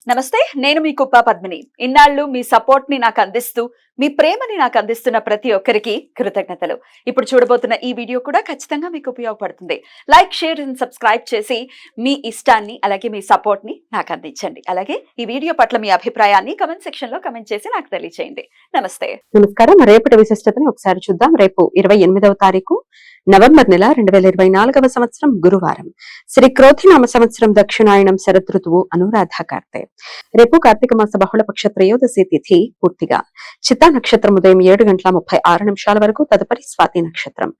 నమస్తే, నేను మీ కుప్ప పద్మిని. ఇన్నాళ్ళు మీ సపోర్ట్ ని నాకు అందిస్తూ, మీ ప్రేమని నాకు అందిస్తున్న ప్రతి ఒక్కరికి కృతజ్ఞతలు. ఇప్పుడు చూడబోతున్న ఈ వీడియో కూడా ఖచ్చితంగా మీకు ఉపయోగపడుతుంది. లైక్, షేర్ అండ్ సబ్స్క్రైబ్ చేసి మీ ఇష్టాన్ని అలాగే మీ సపోర్ట్ ని నాకు అందించండి. అలాగే ఈ వీడియో పట్ల మీ అభిప్రాయాన్ని కమెంట్ సెక్షన్ లో కమెంట్ చేసి నాకు తెలియజేయండి. నమస్తే. నమస్కారం. రేపటి విశిష్టతని ఒకసారి చూద్దాం. రేపు 28వ తారీఖు నవంబర్ నెల 2024వ సంవత్సరం గురువారం. శ్రీ క్రోధినామ సంవత్సరం దక్షిణాయనం శరద్ ఋతువు అనురాధ కార్తె. రేపు కార్తీక మాస బహుళపక్ష త్రయోదశి తిథి పూర్తిగా. చిత్తా నక్షత్రం ఉదయం 7:36 వరకు, తదుపరి స్వాతి నక్షత్రం.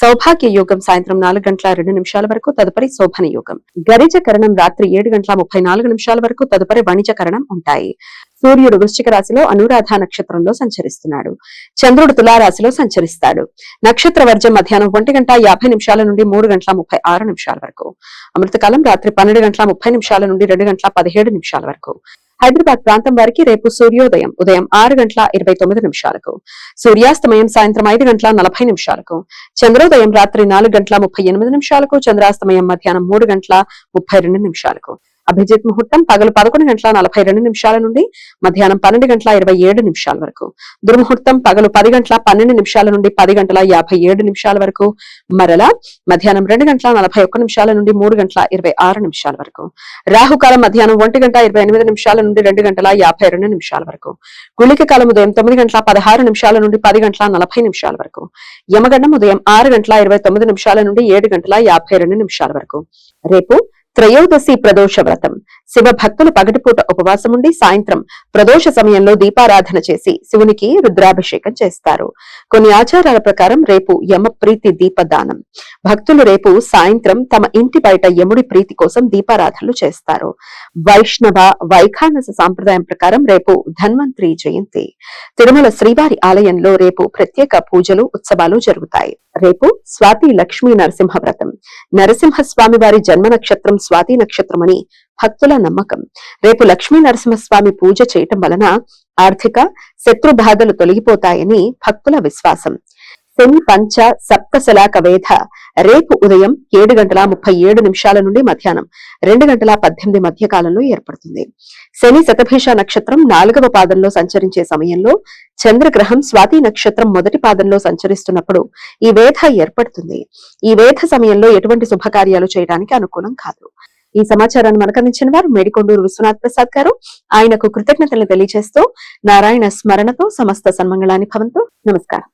సౌభాగ్య యోగం సాయంత్రం 4:02 వరకు, తదుపరి శోభన యోగం. గరిజ కరణం రాత్రి 7:34 వరకు, తదుపరి వణిజ కరణం ఉంటాయి. సూర్యుడు వృశ్చిక రాశిలో అనురాధ నక్షత్రంలో సంచరిస్తున్నాడు. చంద్రుడు తులారాశిలో సంచరిస్తాడు. నక్షత్ర వర్జం మధ్యాహ్నం 1:50 నుండి 3:36 వరకు. అమృతకాలం రాత్రి 12:30 నుండి 2:17 వరకు. హైదరాబాద్ ప్రాంతం వారికి రేపు సూర్యోదయం ఉదయం 6:29 సూర్యాస్తమయం సాయంత్రం 5:40 చంద్రోదయం రాత్రి 4:38 చంద్రాస్తమయం మధ్యాహ్నం 3:32 అభిజిత్ ముహూర్తం పగలు 11:42 నుండి మధ్యాహ్నం 12:27 వరకు. దుర్ముహూర్తం పగలు 10:12 నుండి 10:57 వరకు. మరలా మధ్యాహ్నం 2:41 నుండి 3:26 వరకు. రాహుకాలం మధ్యాహ్నం 1:28 నుండి 2:52 వరకు. గుళిక కాలం ఉదయం 9:16 నుండి 10:40 వరకు. యమగండం ఉదయం 6:29 నుండి 7:52 వరకు. రేపు త్రయోదశి ప్రదోష వ్రతం. శివ భక్తులు పగటిపూట ఉపవాసముండి సాయంత్రం ప్రదోష సమయంలో దీపారాధన చేసి శివునికి రుద్రాభిషేకం చేస్తారు. కొన్ని ఆచారాల ప్రకారం రేపు యమ ప్రీతి దీపదానం. భక్తులు రేపు సాయంత్రం తమ ఇంటి బయట యముడి ప్రీతి కోసం దీపారాధనలు చేస్తారు. వైష్ణవ వైఖానస సాంప్రదాయం ప్రకారం రేపు ధన్వంతరి జయంతి. తిరుమల శ్రీవారి ఆలయంలో రేపు ప్రత్యేక పూజలు ఉత్సవాలు జరుగుతాయి. రేపు స్వాతి లక్ష్మీ నరసింహ వ్రతం. నరసింహస్వామి వారి జన్మ నక్షత్రం స్వాతి నక్షత్రం అని భక్తుల నమ్మకం. రేపు లక్ష్మీ నరసింహస్వామి పూజ చేయటం వలన ఆర్థిక శత్రు బాధలు తొలగిపోతాయని భక్తుల విశ్వాసం. శని పంచ సప్తశలాక వేధ రేపు ఉదయం 7:37 నుండి మధ్యాహ్నం 2:18 మధ్య కాలంలో ఏర్పడుతుంది. శని శతభిష నక్షత్రం 4వ పాదంలో సంచరించే సమయంలో చంద్రగ్రహం స్వాతి నక్షత్రం మొదటి పాదంలో సంచరిస్తున్నప్పుడు ఈ వేధ ఏర్పడుతుంది. ఈ వేధ సమయంలో ఎటువంటి శుభకార్యాలు చేయడానికి అనుకూలం కాదు. ఈ సమాచారాన్ని మనకు అందించిన వారు మేడికొండూరు విశ్వనాథ్ ప్రసాద్ గారు. ఆయనకు కృతజ్ఞతలు తెలియజేస్తూ నారాయణ స్మరణతో సమస్త సన్మంగళాన్ని భవంతు. నమస్కారం.